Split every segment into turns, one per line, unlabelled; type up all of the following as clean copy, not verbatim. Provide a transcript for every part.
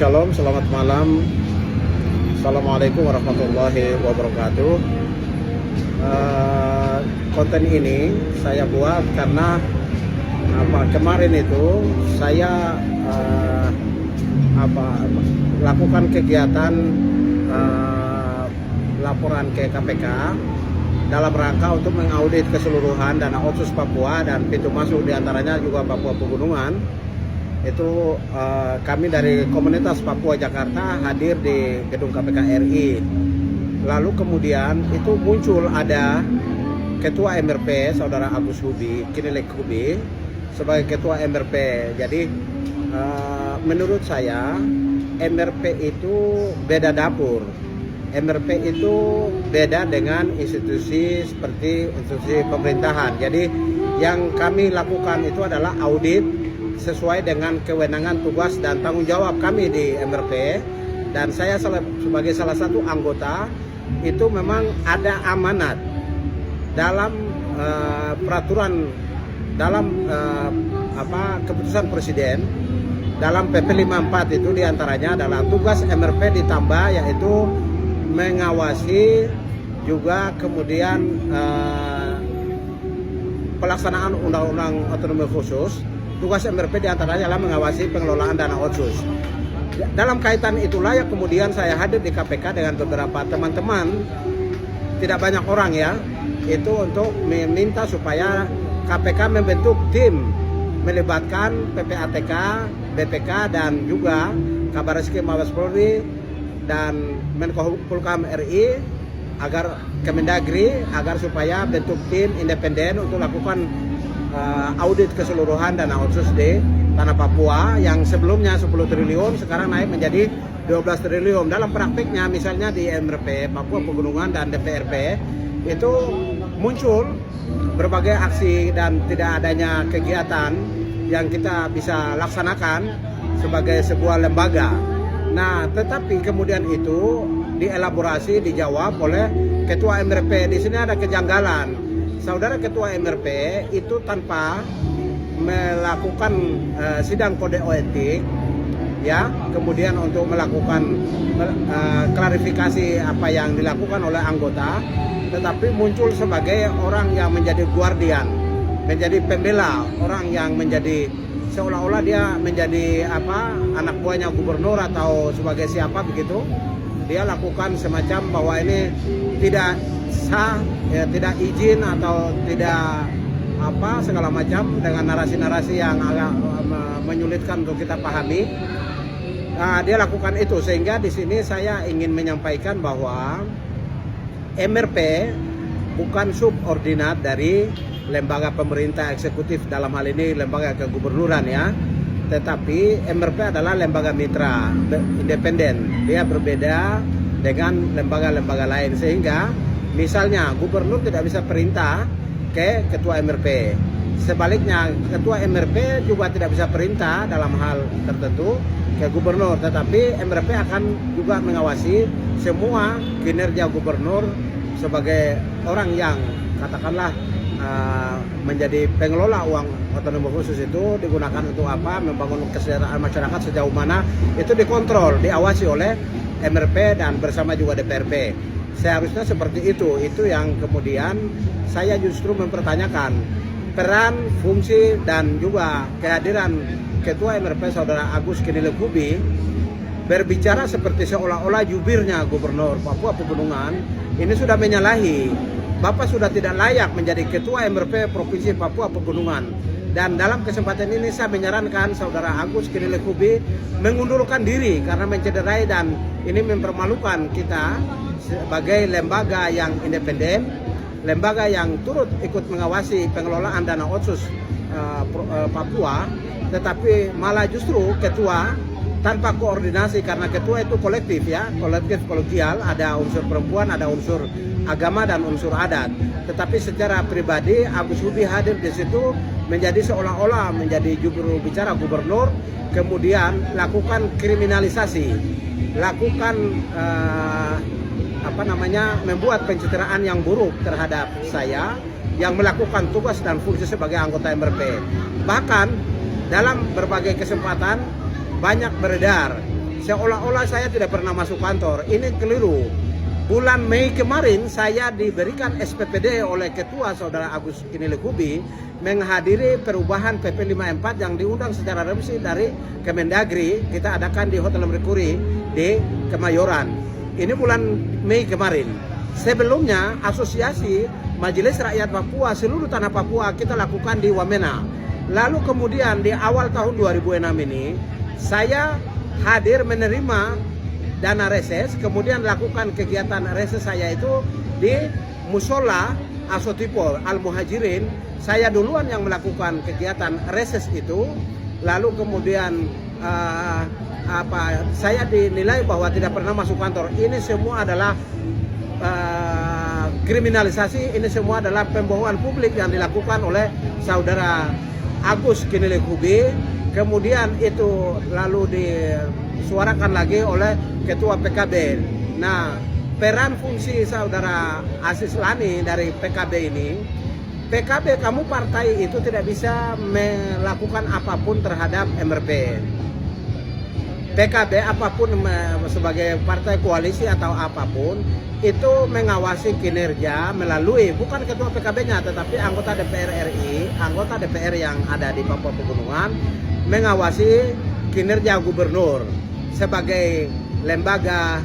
Shalom, selamat malam. Assalamualaikum warahmatullahi wabarakatuh. Konten ini saya buat karena kemarin itu saya lakukan kegiatan laporan ke KPK dalam rangka untuk mengaudit keseluruhan dana otsus Papua dan pintu masuk diantaranya juga Papua Pegunungan. Itu kami dari komunitas Papua Jakarta hadir di gedung KPK RI. Lalu kemudian itu muncul ada Ketua MRP Saudara Agus Hubi, Kinilek Hubi sebagai Ketua MRP. Jadi menurut saya MRP itu beda dapur. MRP itu beda dengan institusi seperti institusi pemerintahan. Jadi yang kami lakukan itu adalah audit sesuai dengan kewenangan, tugas, dan tanggung jawab kami di MRP. Dan saya sebagai salah satu anggota itu memang ada amanat dalam peraturan, dalam keputusan presiden dalam PP 54 itu diantaranya adalah tugas MRP ditambah, yaitu mengawasi juga kemudian pelaksanaan undang-undang otonomi khusus. Tugas MRP diantaranya adalah mengawasi pengelolaan dana otsus. Dalam kaitan itulah ya kemudian saya hadir di KPK dengan beberapa teman-teman, tidak banyak orang ya, itu untuk meminta supaya KPK membentuk tim melibatkan PPATK, BPK, dan juga Kabar Reskrim Mabes Polri dan Menko Polhukam RI agar Kemendagri agar supaya bentuk tim independen untuk lakukan audit keseluruhan dana otsus di tanah Papua yang sebelumnya 10 triliun sekarang naik menjadi 12 triliun. Dalam praktiknya misalnya di MRP Papua Pegunungan dan DPRP itu muncul berbagai aksi dan tidak adanya kegiatan yang kita bisa laksanakan sebagai sebuah lembaga. Nah, tetapi kemudian itu dielaborasi, dijawab oleh Ketua MRP. Di sini ada kejanggalan. Saudara Ketua MRP itu tanpa melakukan sidang kode etik, ya, kemudian untuk melakukan klarifikasi apa yang dilakukan oleh anggota, tetapi muncul sebagai orang yang menjadi guardian, menjadi pembela, orang yang menjadi seolah-olah dia menjadi anak buahnya gubernur atau sebagai siapa begitu. Dia lakukan semacam bahwa ini tidak sah, ya, tidak izin atau tidak segala macam dengan narasi-narasi yang agak menyulitkan untuk kita pahami. Nah, dia lakukan itu sehingga di sini saya ingin menyampaikan bahwa MRP bukan subordinat dari lembaga pemerintah eksekutif, dalam hal ini lembaga kegubernuran ya. Tetapi MRP adalah lembaga mitra independen. Dia berbeda dengan lembaga-lembaga lain sehingga misalnya gubernur tidak bisa perintah ke ketua MRP. Sebaliknya ketua MRP juga tidak bisa perintah dalam hal tertentu ke gubernur. Tetapi MRP akan juga mengawasi semua kinerja gubernur sebagai orang yang katakanlah menjadi pengelola uang otonomi khusus itu digunakan untuk apa, membangun kesejahteraan masyarakat sejauh mana, itu dikontrol, diawasi oleh MRP dan bersama juga DPRP. Seharusnya seperti itu yang kemudian saya justru mempertanyakan peran, fungsi, dan juga kehadiran Ketua MRP Saudara Agus Kinilek Hubi berbicara seperti seolah-olah jubirnya Gubernur Papua Pegunungan ini sudah menyalahi. Bapak sudah tidak layak menjadi Ketua MRP Provinsi Papua Pegunungan. Dan dalam kesempatan ini saya menyarankan Saudara Agus Kinilek Hubi mengundurkan diri karena mencederai dan ini mempermalukan kita sebagai lembaga yang independen, lembaga yang turut ikut mengawasi pengelolaan dana otsus Papua, tetapi malah justru ketua tanpa koordinasi, karena ketua itu kolektif ya, kolektif kolegial, ada unsur perempuan, ada unsur agama dan unsur adat. Tetapi secara pribadi Agus Hubi hadir di situ menjadi seolah-olah menjadi juru bicara gubernur, kemudian lakukan kriminalisasi, lakukan membuat pencitraan yang buruk terhadap saya yang melakukan tugas dan fungsi sebagai anggota MRP. Bahkan dalam berbagai kesempatan banyak beredar seolah-olah saya tidak pernah masuk kantor. Ini keliru. Bulan Mei kemarin saya diberikan SPPD oleh Ketua Saudara Agus Kinilekubi menghadiri perubahan PP 54 yang diundang secara resmi dari Kemendagri. Kita adakan di Hotel Mercury di Kemayoran. Ini bulan Mei kemarin. Sebelumnya Asosiasi Majelis Rakyat Papua seluruh tanah Papua kita lakukan di Wamena. Lalu kemudian di awal tahun 2006 ini saya hadir menerima dana reses, kemudian lakukan kegiatan reses saya itu di Musola Asotipo Al-Muhajirin. Saya duluan yang melakukan kegiatan reses itu, lalu kemudian saya dinilai bahwa tidak pernah masuk kantor. Ini semua adalah kriminalisasi, ini semua adalah pembohongan publik yang dilakukan oleh Saudara Agus Kinilekubi. Kemudian itu lalu disuarakan lagi oleh Ketua PKB. Nah, peran fungsi Saudara Aziz Lani dari PKB ini, PKB kamu partai itu tidak bisa melakukan apapun terhadap MRP. PKB apapun sebagai partai koalisi atau apapun itu mengawasi kinerja melalui bukan ketua PKB-nya tetapi anggota DPR RI, anggota DPR yang ada di Papua Pegunungan mengawasi kinerja gubernur sebagai lembaga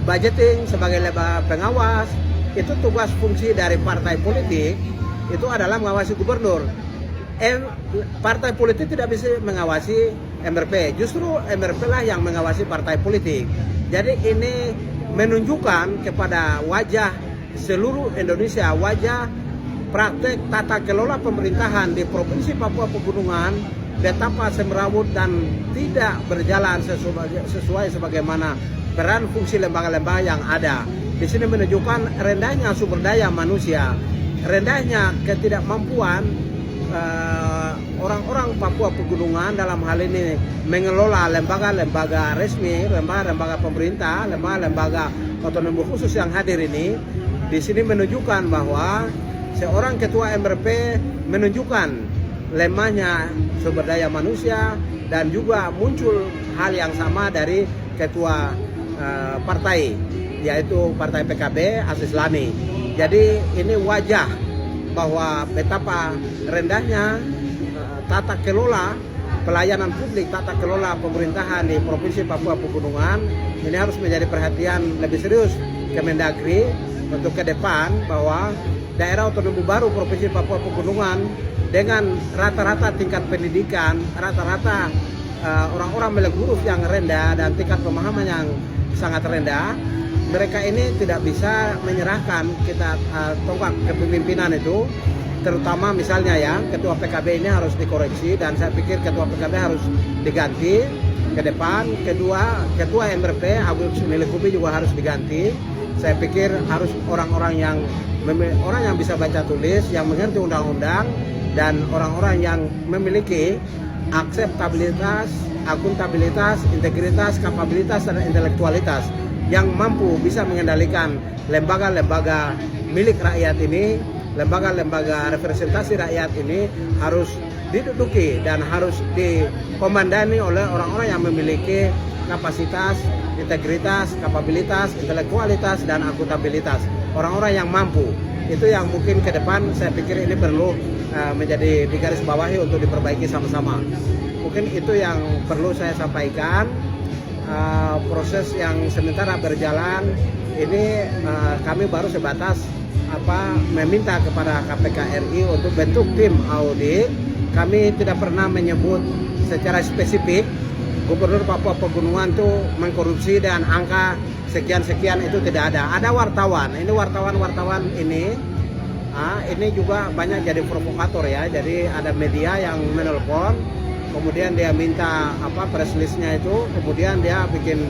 budgeting, sebagai lembaga pengawas. Itu tugas fungsi dari partai politik, itu adalah mengawasi gubernur. Partai politik tidak bisa mengawasi MRP, justru MRP lah yang mengawasi partai politik. Jadi ini menunjukkan kepada wajah seluruh Indonesia, wajah praktek tata kelola pemerintahan di Provinsi Papua Pegunungan betapa semrawut dan tidak berjalan sesuai sebagaimana peran fungsi lembaga-lembaga yang ada. Di sini menunjukkan rendahnya sumber daya manusia, rendahnya ketidakmampuan orang-orang Papua Pegunungan dalam hal ini mengelola lembaga-lembaga resmi, lembaga-lembaga pemerintah, lembaga-lembaga otonomi khusus yang hadir ini. Di sini menunjukkan bahwa seorang ketua MRP menunjukkan lemahnya sumber daya manusia dan juga muncul hal yang sama dari ketua partai, yaitu partai PKB Aziz Lani. Jadi ini wajah bahwa betapa rendahnya tata kelola pelayanan publik, tata kelola pemerintahan di Provinsi Papua Pegunungan. Ini harus menjadi perhatian lebih serius Kemendagri untuk ke depan bahwa daerah otonomi baru Provinsi Papua Pegunungan dengan rata-rata tingkat pendidikan, rata-rata orang-orang melek huruf yang rendah dan tingkat pemahaman yang sangat rendah, mereka ini tidak bisa menyerahkan kita tongkat kepemimpinan itu. Terutama misalnya ya, ketua PKB ini harus dikoreksi dan saya pikir ketua PKB harus diganti ke depan. Kedua, ketua MRP Agus Kinilekubi juga harus diganti. Saya pikir harus orang-orang yang bisa baca tulis, yang mengerti undang-undang, dan orang-orang yang memiliki akseptabilitas, akuntabilitas, integritas, kapabilitas, dan intelektualitas yang mampu bisa mengendalikan lembaga-lembaga milik rakyat ini, lembaga-lembaga representasi rakyat ini harus diduduki dan harus dikomandani oleh orang-orang yang memiliki kapasitas, integritas, kapabilitas, intelektualitas, dan akuntabilitas. Orang-orang yang mampu. Itu yang mungkin ke depan saya pikir ini perlu menjadi digarisbawahi untuk diperbaiki sama-sama. Mungkin itu yang perlu saya sampaikan. Proses yang sementara berjalan ini kami baru sebatas meminta kepada KPK RI untuk bentuk tim audit. Kami tidak pernah menyebut secara spesifik Gubernur Papua Pegunungan itu mengkorupsi dan angka sekian-sekian itu tidak ada. Ada wartawan. Ini wartawan-wartawan ini juga banyak jadi provokator ya. Jadi ada media yang menelpon, kemudian dia minta press list-nya itu, kemudian dia bikin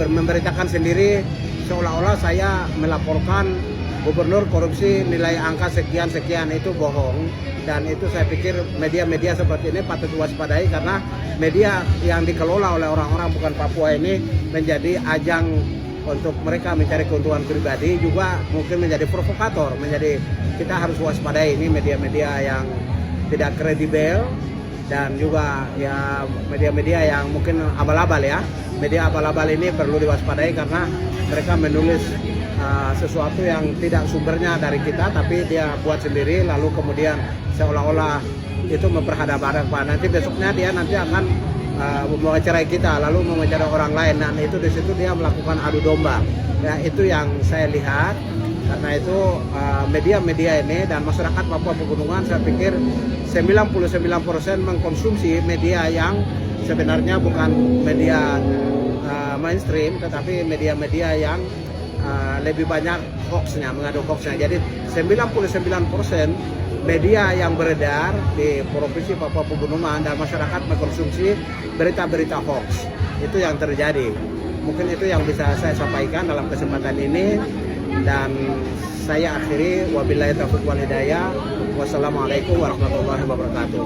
memberitakan sendiri seolah-olah saya melaporkan gubernur korupsi nilai angka sekian-sekian. Itu bohong. Dan itu saya pikir media-media seperti ini patut waspadai karena media yang dikelola oleh orang-orang bukan Papua ini menjadi ajang untuk mereka mencari keuntungan pribadi, juga mungkin menjadi provokator. Kita harus waspadai ini media-media yang tidak kredibel, dan juga ya media-media yang mungkin abal-abal ya. Media abal-abal ini perlu diwaspadai karena mereka menulis sesuatu yang tidak sumbernya dari kita, tapi dia buat sendiri lalu kemudian seolah-olah itu memperhadap-hadapkan. Nanti besoknya dia nanti akan mewawancarai kita lalu mewawancarai orang lain, dan itu di situ dia melakukan adu domba. Ya, itu yang saya lihat. Karena itu media-media ini dan masyarakat Papua Pegunungan saya pikir 99% mengkonsumsi media yang sebenarnya bukan media mainstream, tetapi media-media yang lebih banyak hoaxnya, mengandung hoaxnya. Jadi 99% media yang beredar di Provinsi Papua Pegunungan dan masyarakat mengkonsumsi berita-berita hoax. Itu yang terjadi. Mungkin itu yang bisa saya sampaikan dalam kesempatan ini, dan saya akhiri wabillahi taufiq wal hidayah. Wassalamualaikum warahmatullahi wabarakatuh.